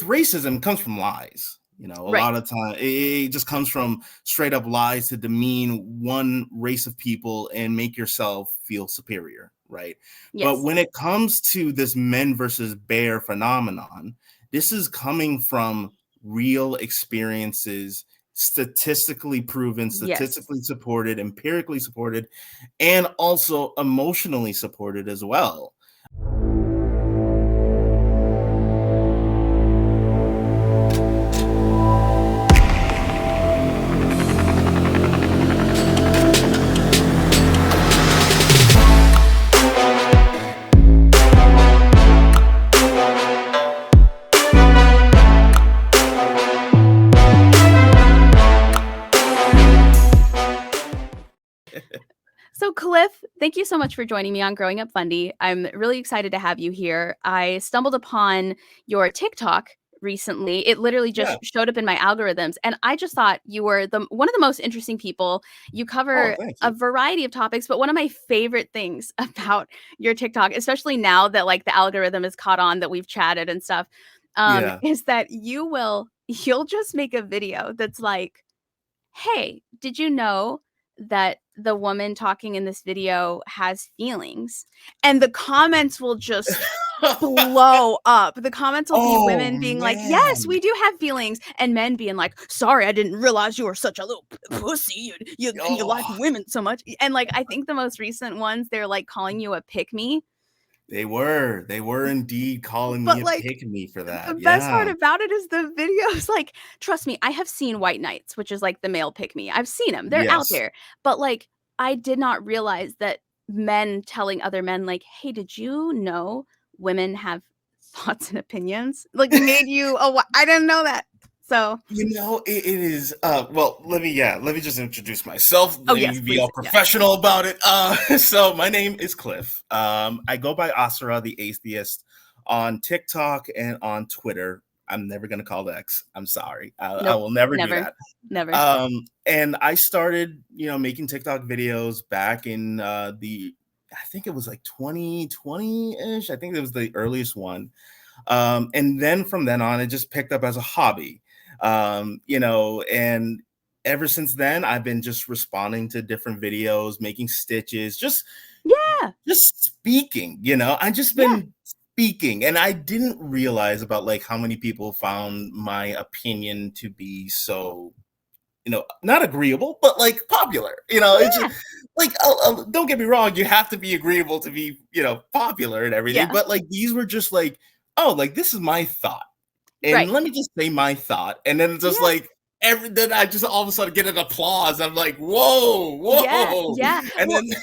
racism comes from lies. A Right. lot of time it just comes from straight up lies to demean one race of people and make yourself feel superior, right? But Yes. when it comes to this men versus bear phenomenon, this is coming from real experiences, statistically proven, Yes. statistically supported, empirically supported, and also emotionally supported as well. So Cliff, thank you so much for joining me on Growing Up Fundie. I'm really excited to have you here. I stumbled upon your TikTok recently. It literally just Yeah. showed up in my algorithms, and I just thought you were one of the most interesting people. You Oh, cover thank a you. variety of topics, but one of my favorite things about your TikTok, especially now that like the algorithm is caught on that we've chatted and stuff, Yeah. is that you'll just make a video that's like, hey, did you know that the woman talking in this video has feelings? And the comments will just blow up. The comments will be Oh women being like, yes, we man. do have feelings. And men being like, sorry, I didn't realize you were such a little pussy. You like Oh, women so much. And like, I think the most recent ones, they're like calling you a pick me. they were indeed calling me But a like, pick me for the that. best part Yeah. about it is the videos. Like, trust me, I have seen white knights, which is like the male pick me. I've seen them. They're out Yes. there. But like, I did not realize that men telling other men, like, hey, did you know women have thoughts and opinions? Like, made you, oh, I didn't know that. So, It is well, let me just introduce myself. oh, Let me yes, be please. all Yeah. professional about it. So my name is Cliff. I go by Asura the Atheist on TikTok and on Twitter. I'm never gonna call X. I'm sorry. I Nope. will never do Never. that. Never. And I started, making TikTok videos back in I think it was like 2020-ish. I think it was the earliest one. And then from then on, it just picked up as a hobby. And ever since then, I've been just responding to different videos, making stitches, Yeah. just speaking, I've just Yeah. been speaking. And I didn't realize about like how many people found my opinion to be so not agreeable, but like popular. It's just Yeah. like, don't get me wrong, you have to be agreeable to be, popular and everything. Yeah. But like these were just like, oh, like this is my thought, and Right. let me just say my thought, and then it's just Yeah. like then I just all of a sudden get an applause. I'm like, whoa, Yeah. whoa, Yeah. and Well, then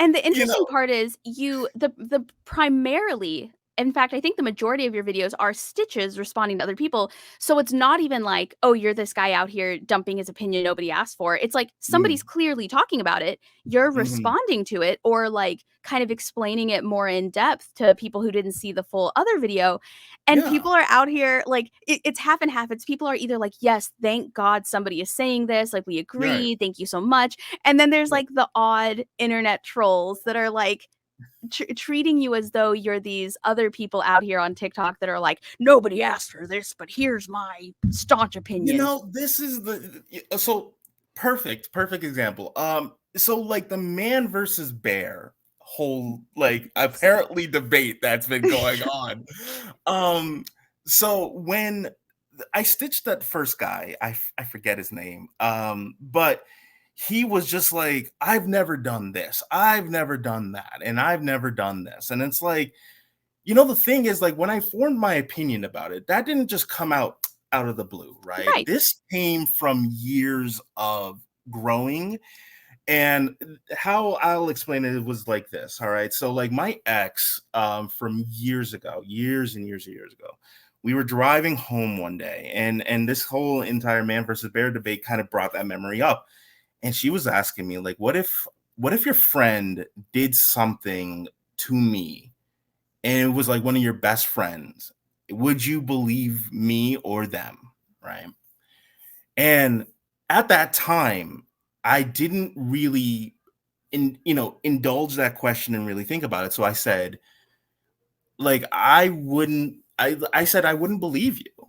and the you interesting know, part is the primarily, in fact, I think the majority of your videos are stitches responding to other people. So it's not even like, oh, you're this guy out here dumping his opinion nobody asked for. It's like somebody's mm, clearly talking about it, you're mhm, responding to it, or like kind of explaining it more in depth to people who didn't see the full other video. And yeah, people are out here like it's half and half. It's people are either like, yes, thank God somebody is saying this, like we right, agree, thank you so much. And then there's yeah. like the odd internet trolls that are like treating you as though you're these other people out here on TikTok that are like, nobody asked for this, but here's my staunch opinion. This is so perfect example. So like the man versus bear whole like Yes. apparently debate that's been going on. Um, so when I stitched that first guy, I forget his name. But he was just like, I've never done this, I've never done that, and I've never done this, and it's like, the thing is, like, when I formed my opinion about it, that didn't just come out of the blue, right? Right. This came from years of growing. And how I'll explain it was like this. All right. So, like, my ex, from years ago, years and years and years ago, we were driving home one day, and this whole entire man versus bear debate kind of brought that memory up. And she was asking me, like, what if your friend did something to me, and it was like one of your best friends? Would you believe me or them? Right. And at that time, I didn't really indulge that question and really think about it. So I said, like, I said I wouldn't believe you.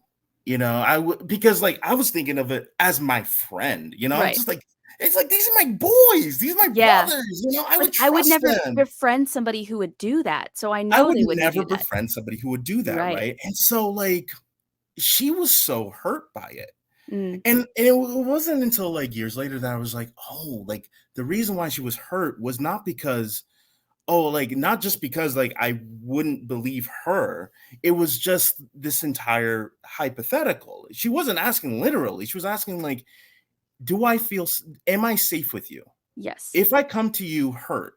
You know, I would, because like I was thinking of it as my friend, you know, Right. just like it's like these are my boys, these are my Yeah. brothers, you know, I Like, would I would trust never them. befriend somebody who would do that, so I I know would they wouldn't never do that. befriend somebody who would do that, Right. right? And so like she was so hurt by it. Mm. And it wasn't until like years later that I was like, oh, like the reason why she was hurt was not because, oh, like not just because like I wouldn't believe her. It was just this entire hypothetical. She wasn't asking literally. She was asking like, do I feel, am I safe with you? Yes. If I come to you hurt,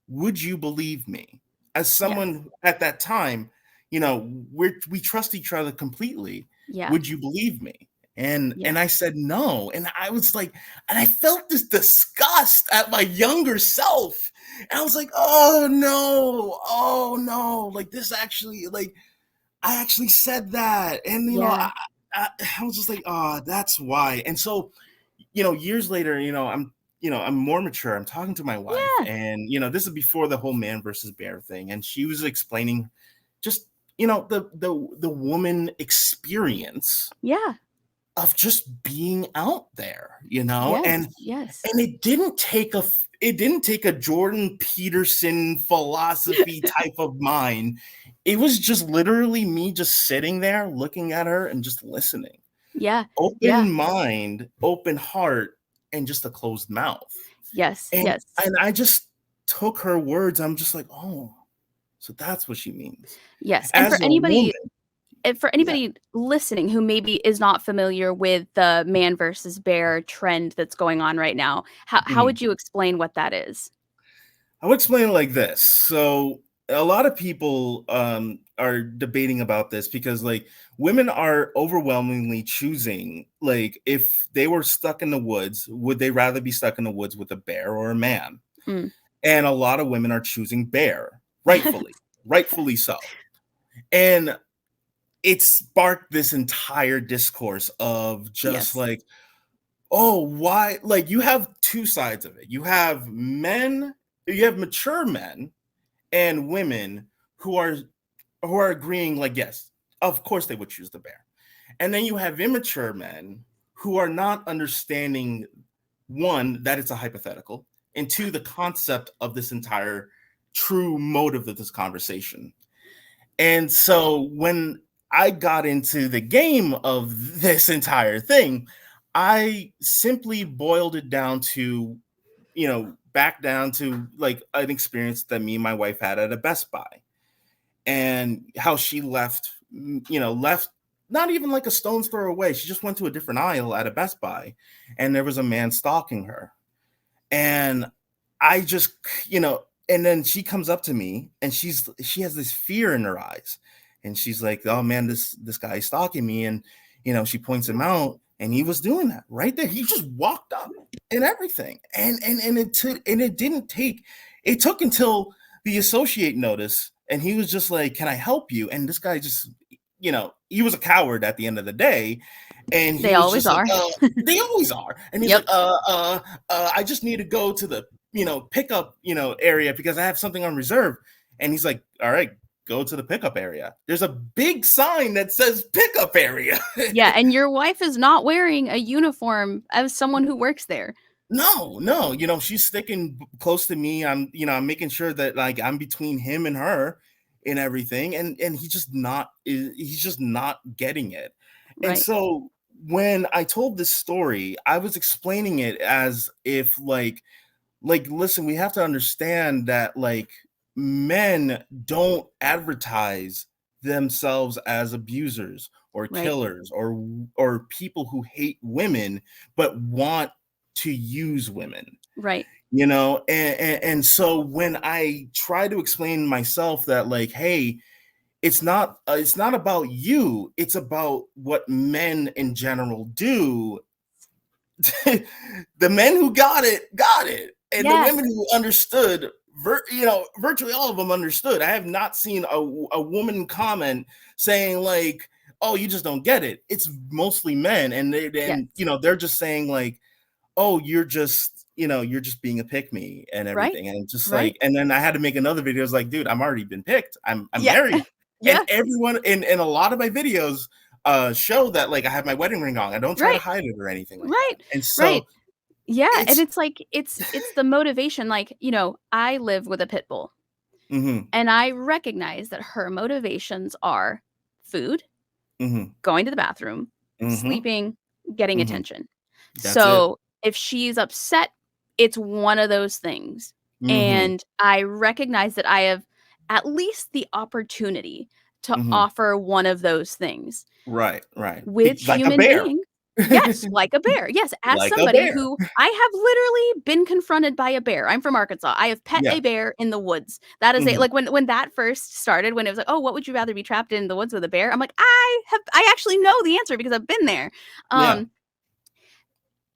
would you believe me? As Yes. someone at that time, you know, we trust each other completely. Yeah. Would you believe me? And Yeah. I said no. And I was like, and I felt this disgust at my younger self. And I was like, oh no, like this actually, like I actually said that. And you know, Yeah. I was just like, oh, that's why. And so, you know, years later, you know, I'm more mature. I'm talking to my wife, Yeah. and you know, this is before the whole man versus bear thing, and she was explaining just, you know, the woman experience Yeah. of just being out there, you know, Yes. Yes. and it didn't take a Jordan Peterson philosophy type of mind. It was just literally me just sitting there looking at her and just listening. Yeah. Yeah. Open mind, open heart, and just a closed mouth. Yes. And Yes. I just took her words. I'm just like, "Oh, so that's what she means." Yes, and As a woman, for yeah. anybody listening who maybe is not familiar with the man versus bear trend that's going on right now, how Mhm. would you explain what that is? I'll explain it like this. So a lot of people are debating about this because like women are overwhelmingly choosing like if they were stuck in the woods, would they rather be stuck in the woods with a bear or a man? Mm. And a lot of women are choosing bear, Okay. rightfully so. And it sparked this entire discourse of just Yes. like, oh, why? Like, you have two sides of it. You have mature men and women who are agreeing, like, yes, of course they would choose the bear. And then you have immature men who are not understanding, one, that it's a hypothetical, and two, the concept of this entire true motive of this conversation. And so when I got into the game of this entire thing, I simply boiled it down to, you know, back down to like an experience that me and my wife had at a Best Buy, and how she left, you know, left not even like a stone's throw away. She just went to a different aisle at a Best Buy, and there was a man stalking her. And I just, you know, and then she comes up to me and she has this fear in her eyes. And she's like, "Oh man, this guy is stalking me." And you know, she points him out, and he was doing that right there. He just walked up and everything. And it didn't take, it took until the associate notice, and he was just like, "Can I help you?" And this guy just, you know, he was a coward at the end of the day. And he They was always just like, are. they always are. And he's like, Yep. I just need to go to the, you know, pickup, you know, area because I have something on reserve. And he's like, all right, go to the pickup area. There's a big sign that says pickup area. Yeah, and your wife is not wearing a uniform as someone who works there. No, you know, she's sticking close to me. I'm making sure that like I'm between him and her and everything. And he's just not getting it. And Right. so when I told this story, I was explaining it as if like listen, we have to understand that like men don't advertise themselves as abusers or Right. killers or people who hate women but want to use women, Right. you know. And so when I try to explain myself that like, hey, it's not about you, it's about what men in general do. The men who got it, and the Yeah. women who understood, you know, virtually all of them understood. I have not seen a woman comment saying like, "Oh, you just don't get it." It's mostly men, Yes. and you know, they're just saying like, "Oh, you're just, you know, you're just being a pick me and Right. everything." And just Right. like, and then I had to make another video. I was like, "Dude, I'm already been picked. I'm Yeah. married." And Yeah. everyone in a lot of my videos, show that like I have my wedding ring on. I don't try to Right. hide it or anything like Right. that. And Right. so Yeah, and it's it's like it's the motivation, like, I live with a pit bull, mhm, and I recognize that her motivations are food, mhm, going to the bathroom, mhm, sleeping, getting mhm. attention. That's it. So, if she's upset, it's one of those things, Mhm, and I recognize that I have at least the opportunity to mhm. offer one of those things Right, right. with Like a human bear. beings. Yes, like a bear. Yes, as Like a somebody bear. who I have literally been confronted by a bear. I'm from Arkansas. I have pet Yeah. a bear in the woods. That is Mhm. like when that first started, when it was like, "Oh, what would you rather be trapped in the woods with a bear?" I'm like, I actually know the answer because I've been there." Yeah. Um,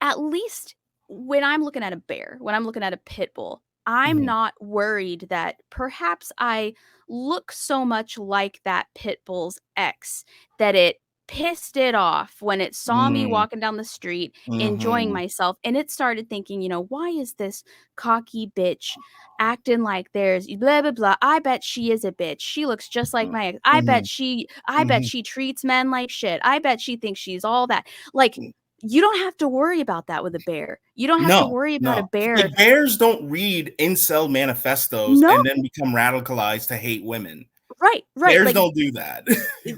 at least when I'm looking at a bear, when I'm looking at a pit bull, I'm Mhm. not worried that perhaps I look so much like that pit bull's ex that it pissed it off when it saw me Mm. walking down the street enjoying Mhm. myself, and it started thinking, why is this cocky bitch acting like there's blah blah blah. I bet she is a bitch. She looks just like Mm. my ex. I bet Mhm. she Mhm. treats men like shit. I bet she thinks she's all that. Like, Mm. you don't have to worry about that with a bear. You don't have to No, worry about a no. Like, bear. bears don't read incel manifestos No, and then become radicalized to hate women. right, right, Bears like, don't do that.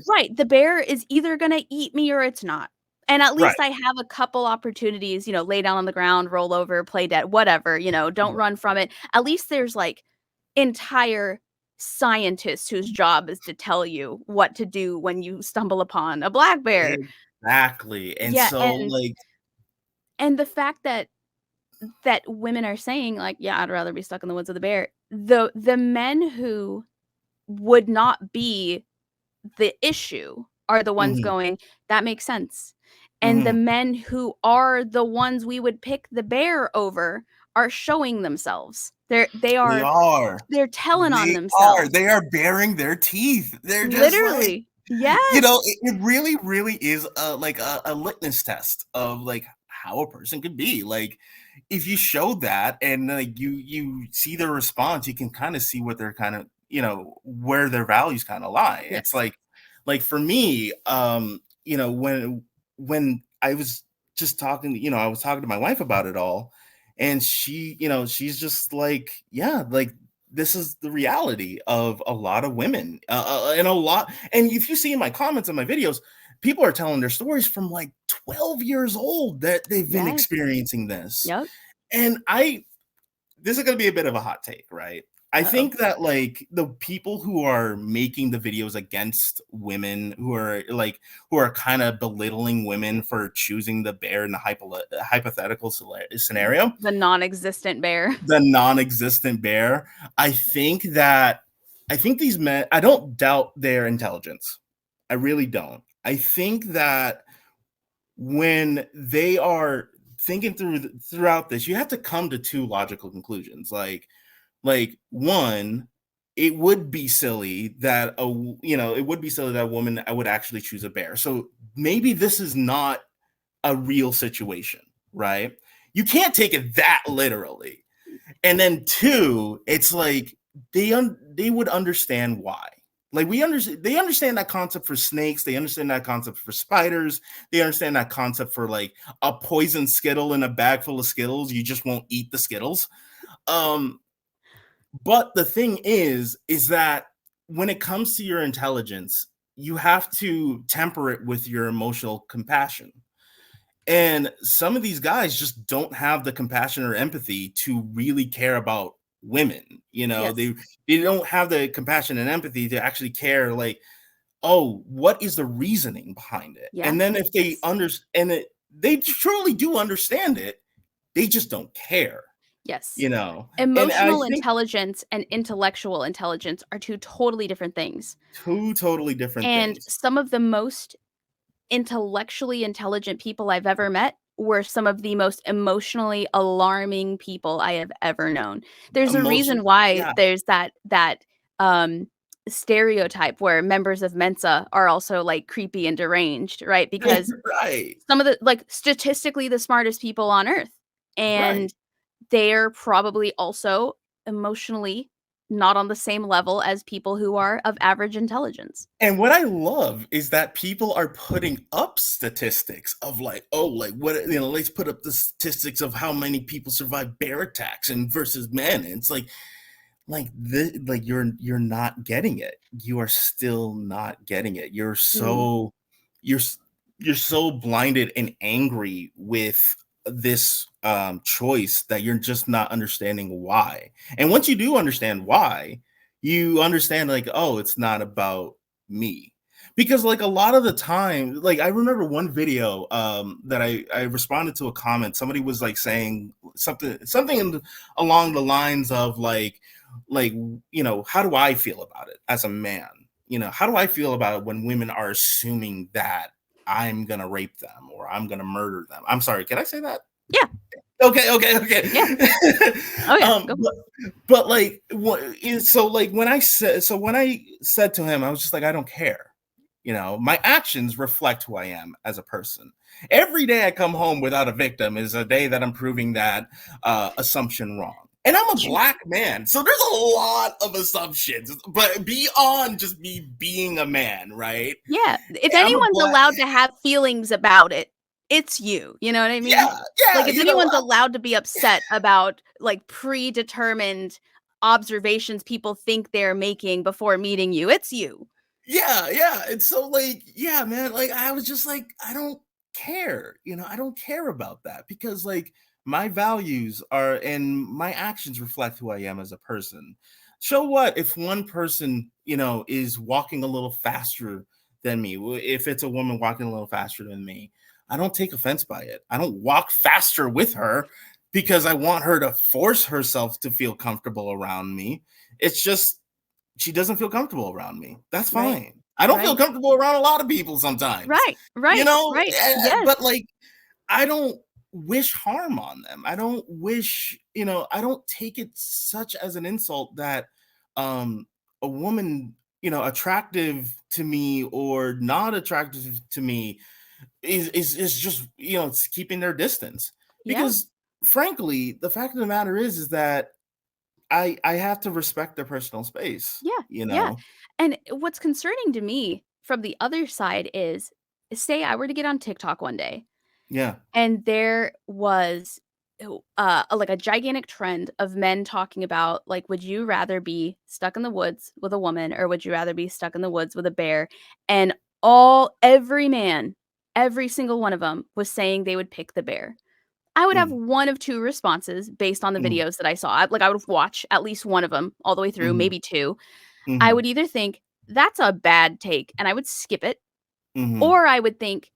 right, the bear is either gonna eat me or it's not, and at Right. least I have a couple opportunities, lay down on the ground, roll over, play dead, whatever, don't Yeah. run from it. At least there's, like, entire scientists whose job is to tell you what to do when you stumble upon a black bear. Exactly. And Yeah, so, like and the fact that women are saying, like, "Yeah, I'd rather be stuck in the woods with a bear." The men who would not be the issue are the ones mhm, going, "That makes sense." And the mhm. men who are the ones we would pick the bear over are showing themselves. They They are are. they're telling on They are. themselves. They are baring their teeth. They're just like Literally. Yes. it really, really is like a litmus test of like how a person could be. Like if you show that and like you see their response, you can kind of see what they're kind of where their values kind of lie. It's Yes. like for me, when I was just talking, I was talking to my wife about it all, and she's just like, yeah, like this is the reality of a lot of women, and a lot. And if you see in my comments on my videos, people are telling their stories from like 12 years old that they've been Yes. experiencing this. Yep. And this is going to be a bit of a hot take, right? I Uh-oh. think that like the people who are making the videos against women, who are kind of belittling women for choosing the bear in the hypothetical scenario, The non-existent bear. the non-existent bear, I think these men, I don't doubt their intelligence. I really don't. I think that when they are thinking throughout this, you have to come to two logical conclusions. Like one, it would be silly that a woman I would actually choose a bear. So maybe this is not a real situation, right? You can't take it that literally. And then two, it's like they would understand why. Like they understand that concept for snakes, they understand that concept for spiders, they understand that concept for like a poison skittle in a bag full of skittles, you just won't eat the skittles. Um but the thing is that when it comes to your intelligence, you have to temper it with your emotional compassion. And some of these guys just don't have the compassion or empathy to really care about women. Yes. They don't have the compassion and empathy to actually care like, oh, what is the reasoning behind it? Yeah. And then if they Yes. they truly do understand it, they just don't care, Yes. you know. And I Emotional think intelligence and intellectual intelligence are 2 totally different things. two totally different And things. some of the most intellectually intelligent people I've ever met were some of the most emotionally alarming people I have ever known. There's a reason Emotion why yeah. there's um, stereotype where members of Mensa are also, like, creepy and deranged, right? Because Right. some of the like, statistically the smartest people on earth, Right. and they're probably also emotionally not on the same level as people who are of average intelligence. And what I love is that people are putting up statistics of like, oh, like what, let's put up the statistics of how many people survive bear attacks and versus men. And it's like you're not getting it. You are still not getting it. Mm, You're you're so blinded and angry with this choice that you're just not understanding why. And once you do understand why, you understand like, oh, it's not about me. Because like a lot of the time, like I remember one video that I responded to a comment. Somebody was like saying something along the lines of like how do I feel about it as a man? How do I feel about it when women are assuming that I'm gonna rape them or I'm gonna murder them? I'm sorry, can I say that? yeah. Yeah. Okay. Oh, yeah. um, Go. but like, so like when I said to him, I was just like, I don't care. My actions reflect who I am as a person. Every day I come home without a victim is a day that I'm proving that assumption wrong. And I'm a Sure. black man, so there's a lot of assumptions, but beyond just me being a man, right? Yeah. If I'm a anyone's black, allowed to have feelings about it, it's you. You know what I mean? yeah, Like, if anyone's allowed to be upset about like predetermined observations people think they're making before meeting you, it's you. yeah. And so like, yeah, man, like I was just like, I don't care, I don't care about that because like my values are and my actions reflect who I am as a person. So what if one person, is walking a little faster than me? If it's a woman walking a little faster than me, I don't take offense by it. I don't walk faster with her because I want her to force herself to feel comfortable around me. It's just she doesn't feel comfortable around me. That's Right. fine. I don't feel Right. comfortable around a lot of people sometimes, Right. Right. Right. Yes. but like I don't wish harm on them. I don't wish, I don't take it such as an insult that um a woman, attractive to me or not attractive to me is just, it's keeping their distance. Yeah. Because frankly, the fact of the matter is that I have to respect their personal space, Yeah. you Yeah. know? And what's concerning to me from the other side is, say I were to get on TikTok one day Yeah. and there was like a gigantic trend of men talking about like, would you rather be stuck in the woods with a woman or would you rather be stuck in the woods with a bear? And every man, every single one of them was saying they would pick the bear. I would have Mm, one of two responses based on the mm, videos that I saw. I would watch at least one of them all the way through, mhm, maybe two. I mhm, would either think that's a bad take and I would skip it, mhm. or I would think,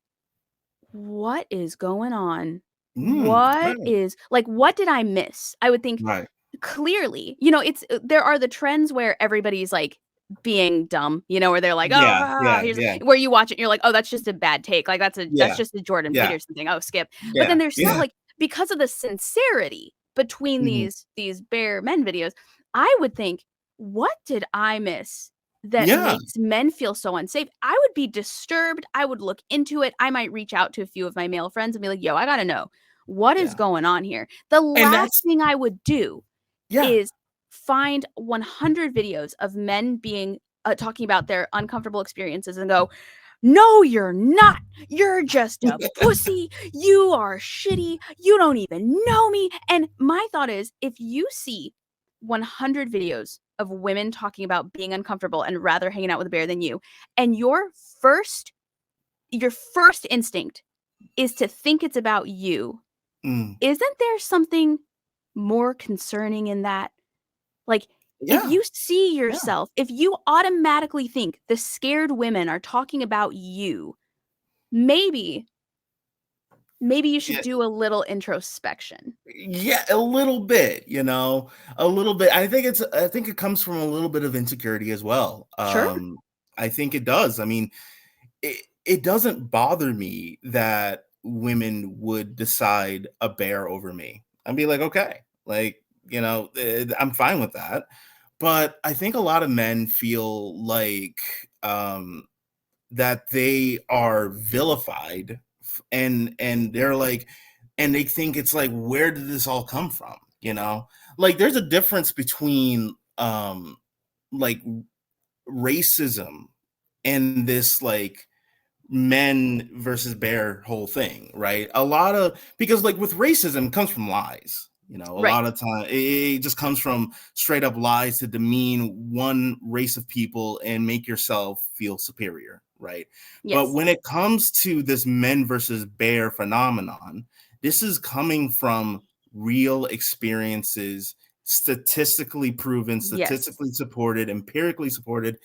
what is going on? What Right, is like, what did I miss? I would think right. clearly, it's there are the trends where everybody's like being dumb, where they're like, oh, Yeah, yeah, here's yeah, where you watch it and you're like, oh, that's just a bad take. Like that's yeah, just a Jordan yeah, Peterson thing. Oh, skip. But then yeah, there's some yeah. like, because of the sincerity between Mhm. these bare men videos, I would think, what did I miss that Yeah, makes men feel so unsafe? I would be disturbed. I would look into it. I might reach out to a few of my male friends and be like, yo, I gotta know what is yeah. going on here. The And last that's thing I would do yeah. is find 100 videos of men being talking about their uncomfortable experiences and go, "No, you're not. You're just a pussy. You are shitty. You don't even know me." And my thought is, if you see 100 videos of women talking about being uncomfortable and rather hanging out with a bear than you, and first your first instinct is to think it's about you, Mm, isn't there something more concerning in that? Like, if yeah, you see yeah, yourself, if you automatically think the scared women are talking about you, maybe you should yeah, do a little introspection. yeah, a little bit, a little bit. I think it comes from a little bit of insecurity as well. Sure. I think it does. I mean, it doesn't bother me that women would decide a bear over me. I'd be like, okay, like, I'm fine with that. But I think a lot of men feel like that they are vilified and they're like and they think it's like, where did this all come from? Like there's a difference between um like racism and this like men versus bear whole thing, right? A lot of, because like with racism comes from lies, you know, a Right. lot of time it just comes from straight up lies to demean one race of people and make yourself feel superior, right? But Yes. when it comes to this men versus bear phenomenon, this is coming from real experiences, statistically proven, Yes. statistically supported, empirically supported,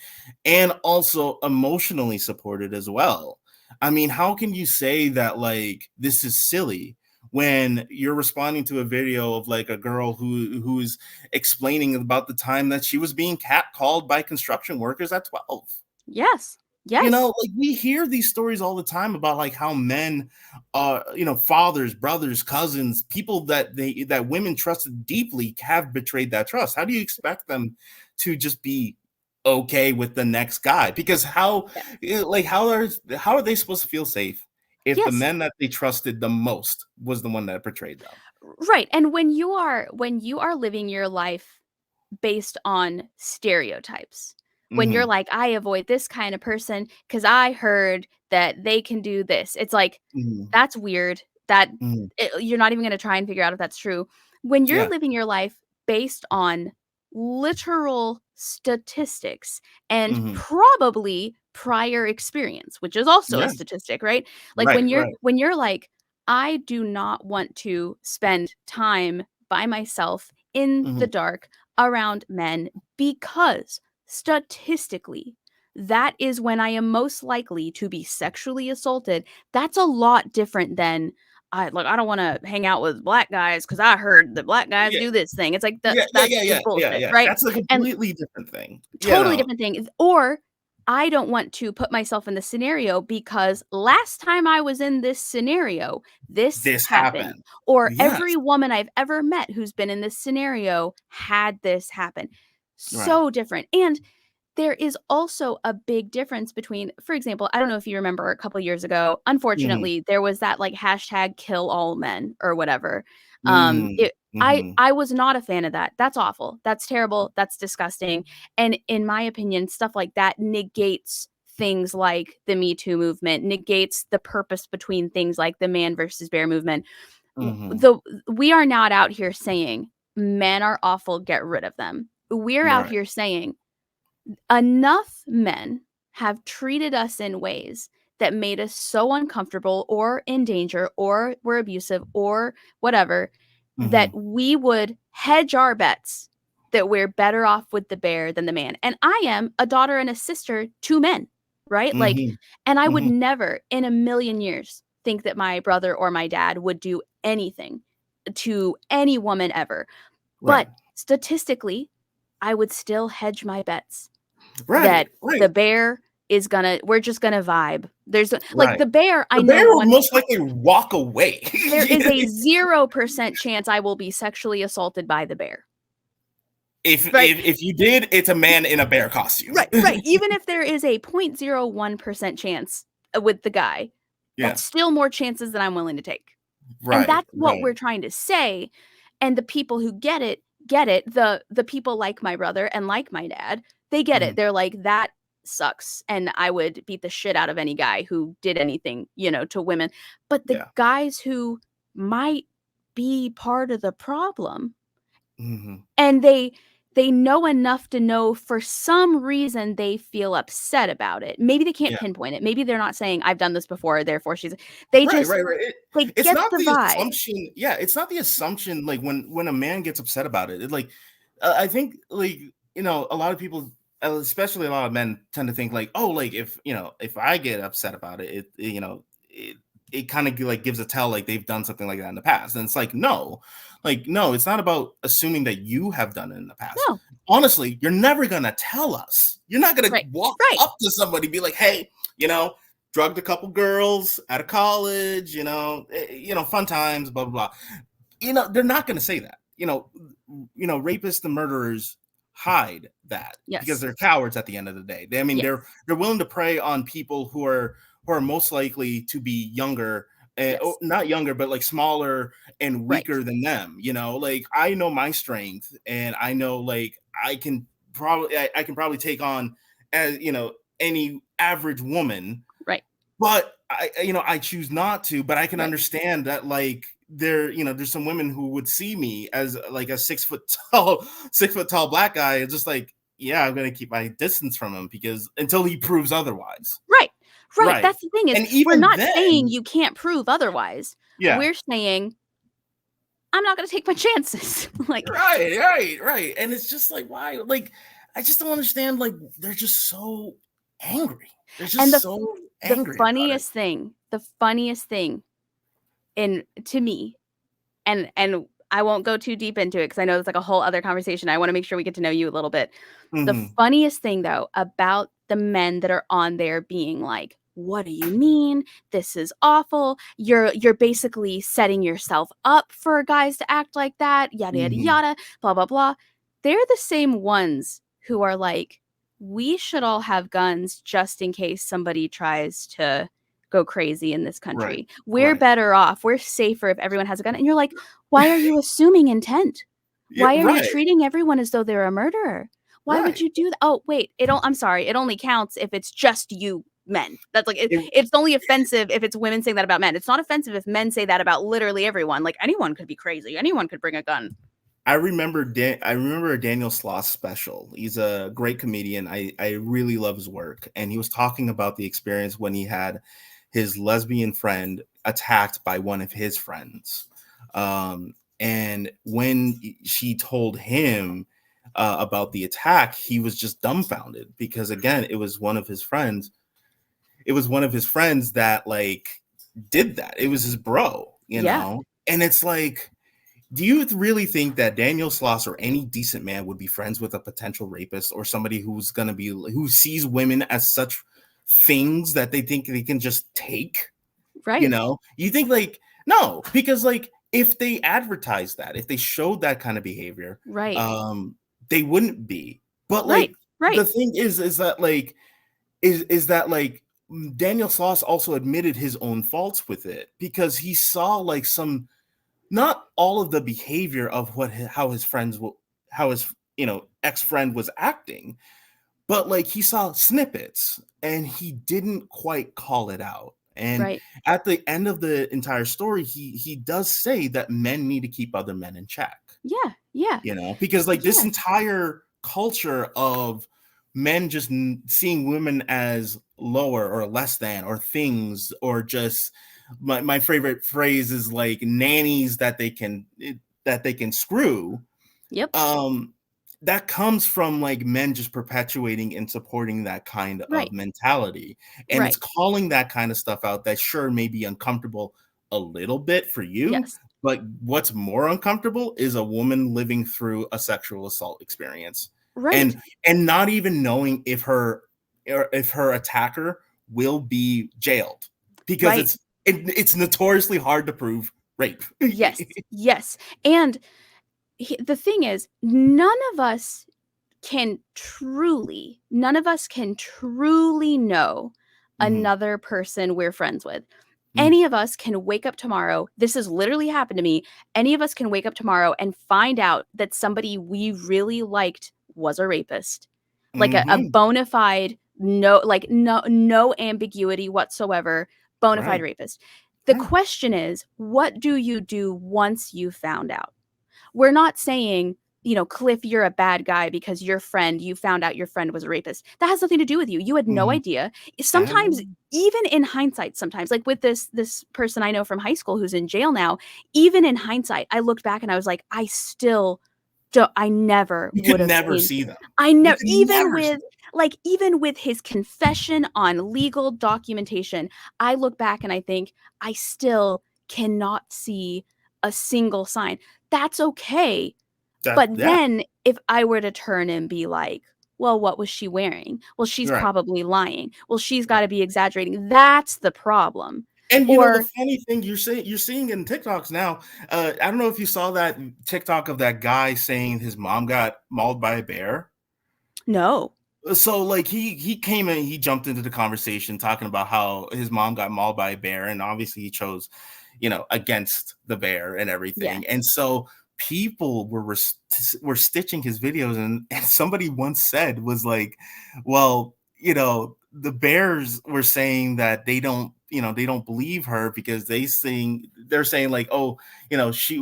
and also emotionally supported as well. I mean, how can you say that like this is silly when you're responding to a video of like a girl who's explaining about the time that she was being catcalled by construction workers at 12? Yes. You know, Yes. like we hear these stories all the time about like how men, you know, fathers, brothers, cousins, people that women trusted deeply have betrayed that trust. How do you expect them to just be okay with the next guy? Because Yeah. like how are they supposed to feel safe if the Yes. men that they trusted the most was the one that betrayed them? Right. And when you are living your life based on stereotypes, when you're Hmm. like, I avoid this kind of person because I heard that they can do this. It's like, Hmm. that's weird. That Hmm. you're not even going to try and figure out if that's true. When you're Yeah. living your life based on literal statistics and Hmm. probably prior experience, which is also a Yeah. statistic, right? Like Right. Right. when you're like, I do not want to spend time by myself in the Hmm. dark around men because statistically, that is when I am most likely to be sexually assaulted. That's a lot different than I don't want to hang out with black guys because I heard that black guys Yeah. do this thing. It's like Yeah. Yeah. that Yeah. is Yeah. Yeah. bullshit, Yeah. right? That's a And completely different thing. You totally know. different thing. Or I don't want to put myself in the scenario because last time I was in this scenario, this This happened. happened. Or Yes. every woman I've ever met who's been in this scenario had this happen. Right. So different. And there is also a big difference between, for example, I don't know if you remember a couple years ago, Mhm. unfortunately, there was that like hashtag kill all men or whatever. Mm. It Mhm. I was not a fan of that. That's awful. That's terrible. That's disgusting. And in my opinion, stuff like that negates things like the Me Too movement, negates the purpose between things like the man versus bear movement. Mhm. The we are not out here saying men are awful, get rid of them. We're out Right. here saying enough men have treated us in ways that made us so uncomfortable or in danger or were abusive or whatever that Mhm. we would hedge our bets that we're better off with the bear than the man. And I am a daughter and a sister to men, right? Like, Mhm. and I would Mhm. never in a million years think that my brother or my dad would do anything to any woman ever. Right. But statistically, I would still hedge my bets that Right. the Right. bear is gonna we're just gonna vibe. There's like Right. the bear, I The know bear will one most likely walk away. there is a 0% chance I will be sexually assaulted by the bear. If Right? if you did, it's a man in a bear costume. Right, right. Even if there is a 0.01% chance with the guy, Yeah. that's still more chances than I'm willing to take. And Right. that's what Right. we're trying to say, and the people who get it. The people like my brother and like my dad, they get Mhm. it. They're like, "That sucks," and I would beat the shit out of any guy who did anything, to women. But the Yeah. guys who might be part of the problem, Mhm. and they know enough to know for some reason they feel upset about it. Maybe they can't Yeah. pinpoint it. Maybe they're not saying, "I've done this before, therefore she's," they Right, just right, right. they It's get not the the vibe. assumption. Yeah, it's not the assumption. Like when a man gets upset about it, like I think like a lot of people, especially a lot of men, tend to think like, oh, like if I get upset about it, it kind of like gives a tell like they've done something like that in the past, and it's like no, it's not about assuming that you have done it in the past. No. Honestly, you're never gonna tell us. You're not gonna Right. walk Right. up to somebody and be like, hey, drugged a couple girls out of college, fun times, blah blah blah. They're not going to say that. Rapists and murderers hide that because Yes. they're cowards at the end of the day. I mean, Yes. they're willing to prey on people who are most likely to be younger or Yes. not younger, but like smaller and Right. weaker than them. You know, like I know my strength, and I know like I can probably take on, as you know, any average woman, Right. but I choose not to. But I can Right. understand that like there's some women who would see me as like a 6 foot tall 6 foot tall black guy and just like, yeah, I'm gonna keep my distance from him because until he proves otherwise. Right. Right. Right. That's the thing is And we're even not saying then, you can't prove otherwise. yeah. We're saying I'm not gonna take my chances. Like, Right. And it's just like, why? Like, I just don't understand. Like, they're just so angry. They're and just so angry about it. the funniest thing in to me, and I won't go too deep into it because I know it's like a whole other conversation. I want to make sure we get to know you a little bit. The Hmm. funniest thing though about the men that are on there being like, "What do you mean? This is awful. You're basically setting yourself up for guys to act like that, yada yada Hmm. yada, blah blah blah." They're the same ones who are like, "We should all have guns just in case somebody tries to go crazy in this Right. country. We're Right. better off. We're safer if everyone has a gun." And you're like, "Why are you assuming intent? Yeah. Why are you Right. treating everyone as though they're a murderer? Why would Right. you do that? Oh, wait, I'm sorry. It only counts if it's just you men. That's like It, it's only offensive if it's women saying that about men. It's not offensive if men say that about literally everyone. Like anyone could be crazy. Anyone could bring a gun." I remember a Daniel Sloss special. He's a great comedian. I really love his work, and he was talking about the experience when he had his lesbian friend attacked by one of his friends. And when she told him about the attack, he was just dumbfounded because again, it was one of his friends. It was one of his friends that like did that. It was his bro, Yeah, and it's like, do you really think that Daniel Sloss or any decent man would be friends with a potential rapist or somebody who sees women as such things that they think they can just take? right, You think like, no, because like if they advertised that, if they showed that kind of behavior, right, um, they wouldn't be. But right, like right. the thing is that like is that like Daniel Sloss also admitted his own faults with it because he saw like some, not all of the behavior of how his how his ex-friend was acting, but like he saw snippets and he didn't quite call it out. And Right. at the end of the entire story, he does say that men need to keep other men in check, Yeah, yeah, because like this yeah, entire culture of men just seeing women as lower or less than or things, or just my favorite phrase is like nannies that they can screw. yep, um that comes from like men just perpetuating and supporting that kind of right, mentality, and it's right. calling that kind of stuff out that sure may be uncomfortable a little bit for you, Yes, but what's more uncomfortable is a woman living through a sexual assault experience right, and not even knowing if her attacker will be jailed because right. it's notoriously hard to prove rape. Yes, yes. And the thing is, none of us can truly know Mhm. another person we're friends with. Mm. Any of us can wake up tomorrow. This has literally happened to me. Any of us can wake up tomorrow and find out that somebody we really liked was a rapist. Like a Mhm. bona fide, no ambiguity whatsoever, bona fide Right. rapist. The Right. question is, what do you do once you found out? We're not saying, Cliff, you're a bad guy because you found out your friend was a rapist. That has nothing to do with you. You had no Mhm. idea. I have no. Sometimes, even in hindsight, sometimes, like with this person I know from high school who's in jail now, even in hindsight, I looked back and I was like, I never You would could have never seen. see them. I You never, could never see them. even with his confession on legal documentation, I look back and I think I still cannot see a single sign. That's okay. That But yeah, then if I were to turn and be like, well, what was she wearing? Well, she's right, probably lying. Well, she's got right. to be exaggerating. That's the problem. And the Or funny thing you're seeing in TikToks now, I don't know if you saw that TikTok of that guy saying his mom got mauled by a bear. no. So like he came in, he jumped into the conversation talking about how his mom got mauled by a bear, and obviously he chose, against the bear and Yeah. everything. And so people were stitching his videos, and somebody once said was like, well, the bears were saying that they don't believe her because they're saying like, oh, she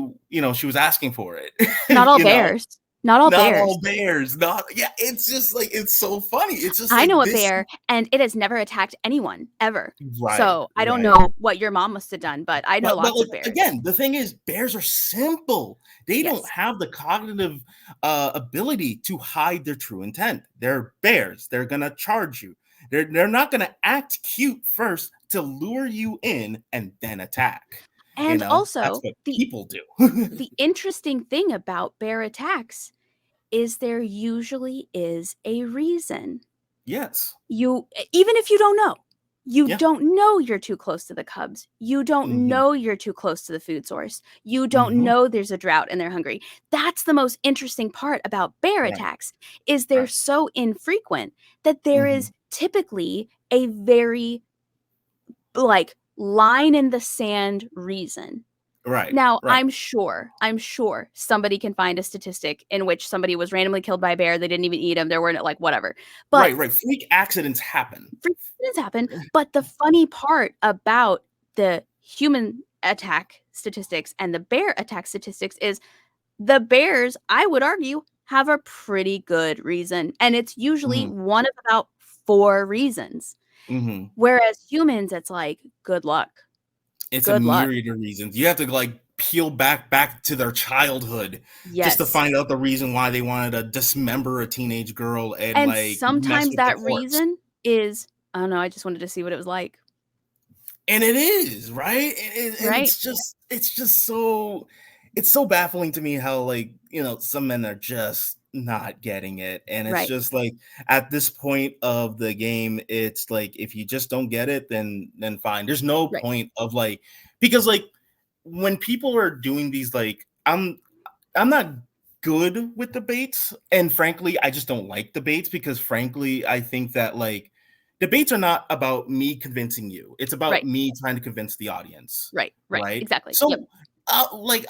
was asking for it. Not all bears. Not all Not bears. all bears. Not yeah. It's just like it's so funny. It's just I like know a this. bear, and it has never attacked anyone ever. Right, So I don't right. know what your mom must have done, but I know But lots like of bears. again, the thing is, bears are simple. They don't Yes. have the cognitive ability to hide their true intent. They're bears. They're gonna charge you. They're not gonna act cute first to lure you in and then attack. And That's also, what the people do. the interesting thing about bear attacks is there usually is a reason. Yes. Even if you don't know, you Yeah. don't know you're too close to the cubs. You don't Hmm. know you're too close to the food source. You don't Hmm. know there's a drought and they're hungry. That's the most interesting part about bear Right. attacks is they're Right. so infrequent that there Hmm. is typically a very like line in the sand reason. Right. Now, Right. I'm sure somebody can find a statistic in which somebody was randomly killed by a bear, they didn't even eat them, there weren't like whatever. But Right. Right. Freak accidents happen. freak accidents happen, but the funny part about the human attack statistics and the bear attack statistics is the bears, I would argue, have a pretty good reason, and it's usually Hmm. one of about 4 reasons. Hmm. Whereas humans, it's like, good luck. It's a Good luck. myriad of reasons. You have to like peel back to their childhood just to Yes. find out the reason why they wanted to dismember a teenage girl and And like mess sometimes with the that corpse. reason is, "I don't know, I just wanted to see what it was like." And it is, right? And Right? it's so baffling to me how like, some men are just not getting it. And it's Right. just like at this point of the game, it's like if you just don't get it, then fine. There's no Right. point of like because like when people are doing these like I'm not good with debates, and frankly I just don't like debates because frankly I think that like debates are not about me convincing you, it's about Right. me trying to convince the audience, Right. Right. right? Exactly. Yep. So like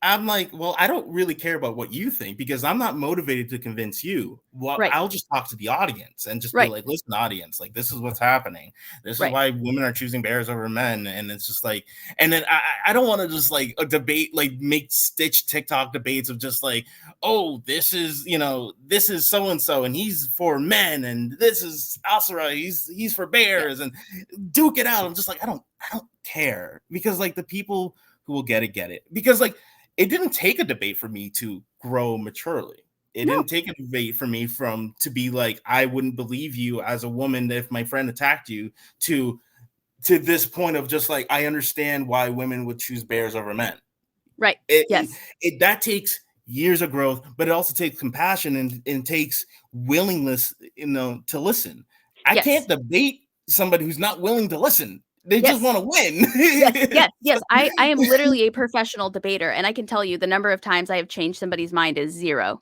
I'm like, well, I don't really care about what you think because I'm not motivated to convince you. Well, Right. I'll just talk to the audience and just be Right. like, listen, audience, like this is what's happening. This is Right. why women are choosing bears over men. And it's just like, and then I don't want to just like a debate, like make stitch TikTok debates of just like, oh, this is so and so, and he's for men, and this is Asura, he's for Yeah. bears, and duke it out. I'm just like, I don't care because like the people who will get it because like it didn't take a debate for me to grow maturely. It No. didn't take a debate for me from to be like I wouldn't believe you as a woman if my friend attacked you to this point of just like I understand why women would choose bears over men. Right. It, it, Yes. that takes years of growth, but it also takes compassion and takes willingness, to listen. I Yes. can't debate somebody who's not willing to listen. They just Yes. want to Yes. win. Yes. Yes. I am literally a professional debater, and I can tell you the number of times I have changed somebody's mind is 0.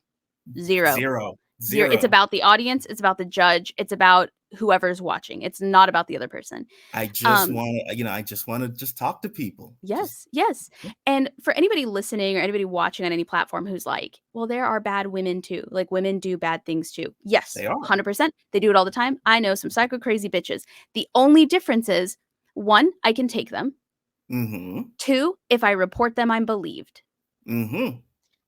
0. Zero, 0. It's zero. about the audience, it's about the judge, it's about whoever's watching. It's not about the other person. I just Um, want to, I just want to just talk to people. Just yes, yes. And for anybody listening or anybody watching on any platform who's like, "Well, there are bad women too. Like women do bad things too." Yes, they are. 100%. They do it all the time. I know some psycho crazy bitches. The only difference is 1, I can take them. Mm-hmm. 2, if I report them, I'm believed. Mm-hmm.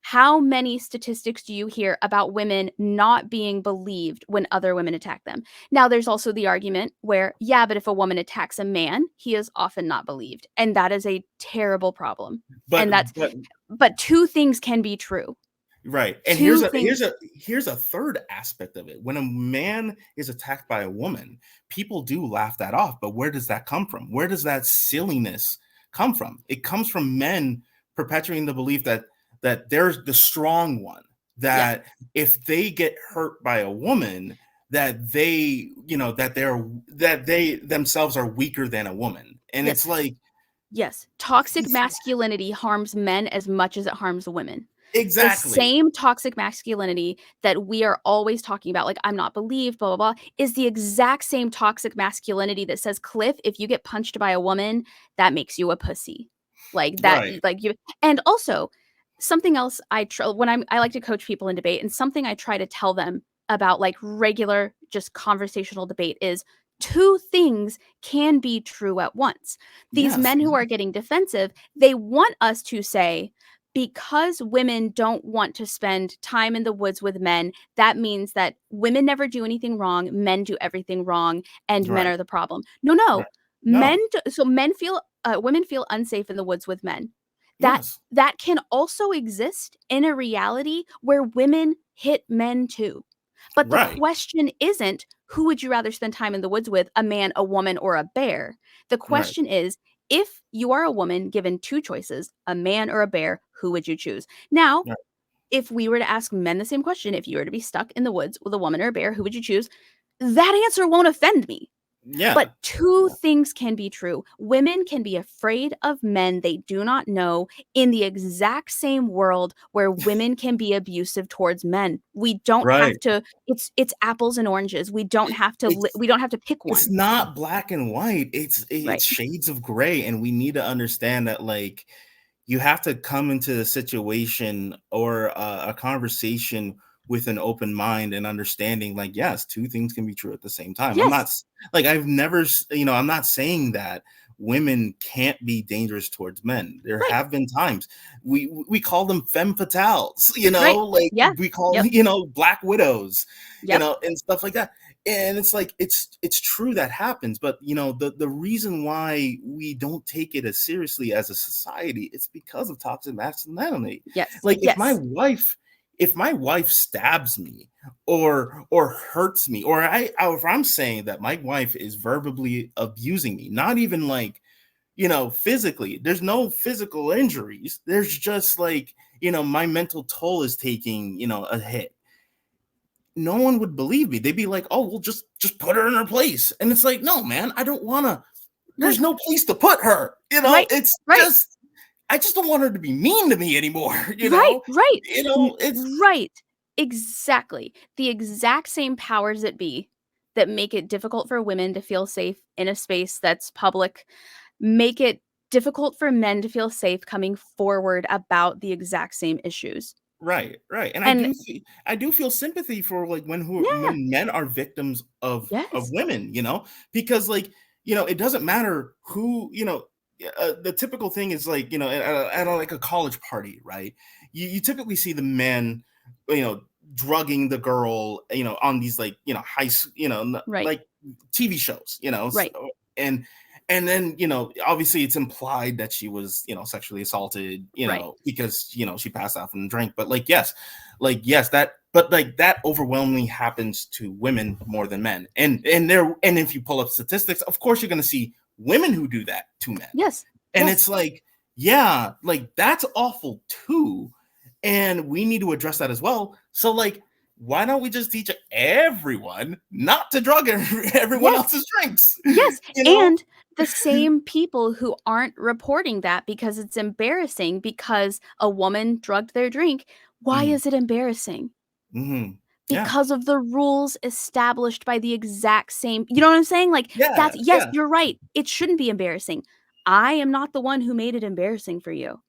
How many statistics do you hear about women not being believed when other women attack them? Now, there's also the argument where, yeah, but if a woman attacks a man, he is often not believed. And that is a terrible problem. But And that's, but but 2 things can be true. right. And 2 things. here's a third aspect of it. When a man is attacked by a woman, people do laugh that off. But where does that come from? Where does that silliness come from? It comes from men perpetuating the belief that there's the strong one, Yeah. that if they get hurt by a woman, that they, that they themselves are weaker than a woman. And Yes. it's like Yes. Toxic masculinity harms men as much as it harms women. The Exactly. same toxic masculinity that we are always talking about, like, "I'm not believed, blah, blah, blah," is the exact same toxic masculinity that says, "Cliff, if you get punched by a woman, that makes you a pussy." Like, that Right. like, you and also, something else I like to coach people in debate, and something I try to tell them about, like, regular, just conversational debate is 2 things can be true at once. These Yes. men who are getting defensive, they want us to say, because women don't want to spend time in the woods with men, that means that women never do anything wrong, men do everything wrong, and men Right. are the problem. No, no. Right. No. Men feel women feel unsafe in the woods with men. That Yes. that can also exist in a reality where women hit men too. But the Right. question isn't who would you rather spend time in the woods with, a man, a woman, or a bear? The Right. question is, if you are a woman given 2 choices, a man or a bear, who would you choose? Now, Right. if we were to ask men the same question, if you were to be stuck in the woods with a woman or a bear, who would you choose? That answer won't offend me. Yeah. But 2 things can be true. Women can be afraid of men they do not know in the exact same world where women can be abusive towards men. We don't have Right. to it's apples and oranges. It's We don't have to pick it's one. not black and white. It's Right. shades of gray, and we need to understand that, like, you have to come into a situation or a conversation with an open mind and understanding, like, yes, two things can be true at the same time. I'm not Yes. like, I've never I'm not saying that women can't be dangerous towards men. There Right. have been times we call them femme fatales, Right. like Yeah. we call Yep. black widows, Yep. and stuff like that. And it's like, it's true that happens, but the reason why we don't take it as seriously as a society, it's because of toxic masculinity. Yes. Like, Yes. if my wife stabs me or hurts me, or if I'm saying that my wife is verbally abusing me, not even like, physically, there's no physical injuries, there's just like, my mental toll is taking, a hit. No one would believe me. They'd be like, "Oh, well, just put her in her place." And it's like, "No, man, I don't want to. Right. There's no place to put her." Right. It's Right. just, I just don't want her to be mean to me anymore. Right. Right. It's Right. Exactly. The exact same powers that be that make it difficult for women to feel safe in a space that's public make it difficult for men to feel safe coming forward about the exact same issues. right, right. And And I do feel sympathy for, like, yeah, when men are victims of yes. women, because, like, it doesn't matter who, the typical thing is, like, like a college party, right? You typically see the men, you know, drugging the girl, on these, like, Right. like TV shows, Right. and then, obviously it's implied that she was, sexually assaulted, Right. because, she passed out from the drink. But, like, yes, that overwhelmingly happens to women more than men. And if you pull up statistics, of course you're going to see women who do that to men. Yes. And Yes. it's like, yeah, like, that's awful too. And we need to address that as well. So, like, why don't we just teach everyone not to drug everyone Yes. else's drinks? Yes, You know? and the same people who aren't reporting that because it's embarrassing because a woman drugged their drink, why Mhm, is it embarrassing? mhm. Yeah. Because of the rules established by the exact same you know what I'm saying? Like, Yeah, that's yes, yeah. you're right, it shouldn't be embarrassing. I am not the one who made it embarrassing for you.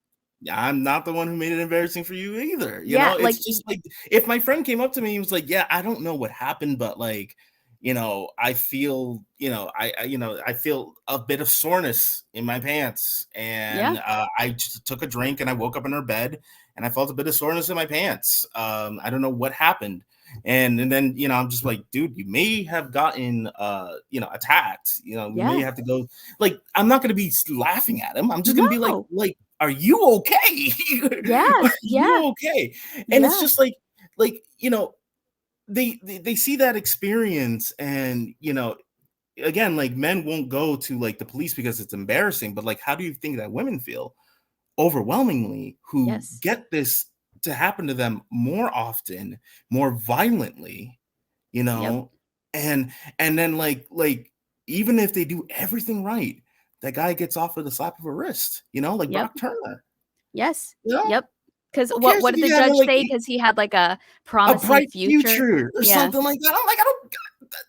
Yeah, I'm not the one who made it embarrassing for you either. Yeah, like It's just like, if my friend came up to me and was like, "Yeah, I don't know what happened, but, like, I feel, I feel a bit of soreness in my pants, yeah, and I just took a drink and I woke up in her bed and I felt a bit of soreness in my pants. I don't know what happened." And then, I'm just like, "Dude, you may have gotten attacked. We may yeah. have to go." Like, I'm not gonna be laughing at him. I'm just gonna be like, No. "Are you okay? Are Yes, you yeah, okay?" And it's yeah, just like, they see that experience, and, again, like, men won't go to, like, the police because it's embarrassing, but, like, how do you think that women feel overwhelmingly, who yes, get this to happen to them more often, more violently, you yep, know? And then, like, even if they do everything right, that guy gets off with a slap of a wrist, like yep, Brock Turner, yes, you know? yep. 'Cause Who cares what if did the you have judge like say? 'Cause he had, like, a a promising bright future? future or Yeah. something like that? I'm like, I don't.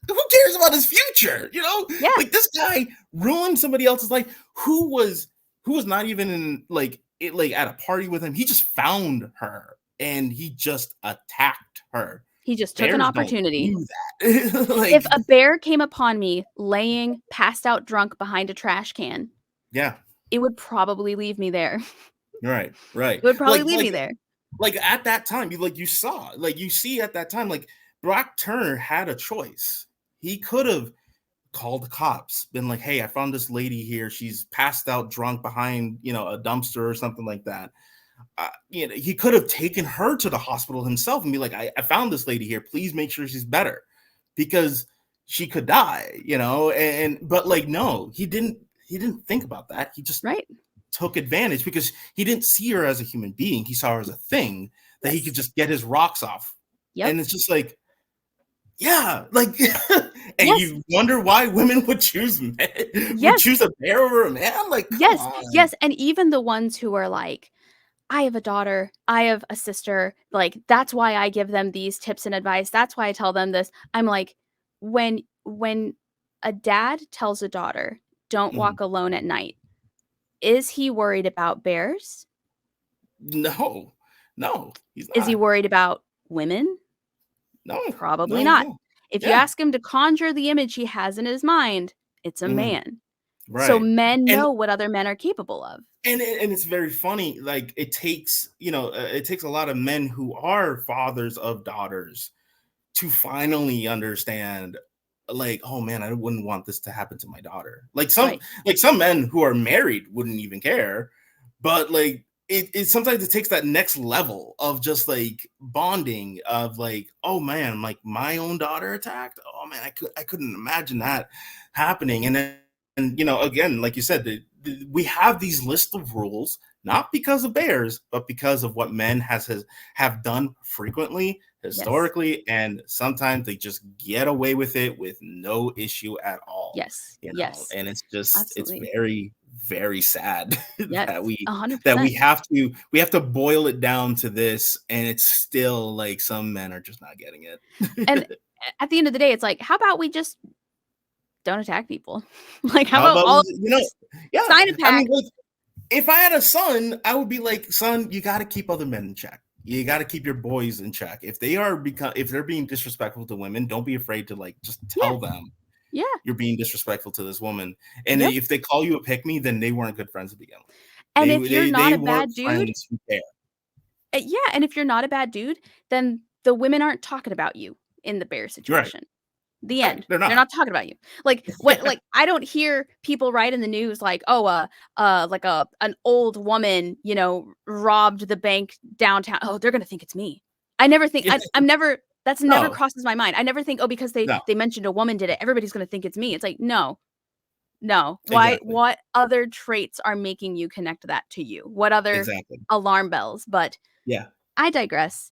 Who cares about his future? Yeah. Like this guy ruined somebody else's life. Who was not even in like at a party with him. He just found her and he just attacked her. He just took an Bears don't opportunity. do that. If Like, a bear came upon me laying passed out drunk behind a trash can, yeah, it would probably leave me there. right, right. It would probably Like, leave like, me there. like at that time, you see at that time, like Brock Turner had a choice. He could have called the cops, been like, "Hey, I found this lady here. She's passed out drunk behind, a dumpster or something like that." He could have taken her to the hospital himself and be like, I found this lady here. Please make sure she's better because she could die, but like, no, he didn't think about that. He just Right. took advantage because he didn't see her as a human being. He saw her as a thing that he Yes. could just get his rocks off. Yep. And it's just like, yeah, like, and Yes. you wonder why women would choose Yes. a bear over a man. Like, come Yes. on. Yes, and even the ones who are like, "I have a daughter, I have a sister, like, that's why I give them these tips and advice, that's why I tell them this." I'm like, when a dad tells a daughter, "Don't Mhm. walk alone at night," is he worried about bears? No, no, he's Is he not. worried about women? No, Probably no, he's not. not. If you Yeah. ask him to conjure the image he has in his mind, it's a Mhm. man. So Right. men And know what other men are capable of. and it's very funny, like, it takes a lot of men who are fathers of daughters to finally understand, like, "Oh, man, I wouldn't want this to happen to my daughter." Right. Like, some men who are married wouldn't even care, but, like, it sometimes it takes that next level of just, like, bonding of, like, "Oh, man, like, my own daughter attacked? Oh, man, I couldn't imagine that happening," and then again, like you said, we have these list of rules, not because of bears, but because of what men have done frequently, Yes. historically, and sometimes they just get away with it with no issue at all. Yes. Yes. And it's Absolutely. very, very sad Yes. that we that we 100%. have to we have to boil it down to this, and it's still like some men are just not getting And it. at the end of the day, it's like, how about we just don't attack people? Like, how How about about all yeah, sign a I mean, pact? like, if I had a son, I would be like, son, you got to keep other men in check. You got to keep your boys in check. If they're being disrespectful to women, don't be afraid to like just Yeah. tell them Yeah. you're being disrespectful to this woman. And Yep. if they call you a pick me, then they weren't good friends to begin with. And They if you're they not they a weren't bad dude, friends who care. yeah, and if you're not a bad dude, then the women aren't talking about you in the bear Right, situation. The right. end. They're They're not. not talking about you. Like, I don't hear people write in the news like, "Oh, like an old woman, robbed the bank downtown. Oh, they're gonna think it's me." I never think I'm never that's never No, crosses my mind. I never think, "Oh, because they no, they mentioned a woman did it, everybody's gonna think it's me." It's like, "No, no. Why exactly, what other traits are making you connect that to you? What other exactly. alarm bells?" But Yeah. I digress.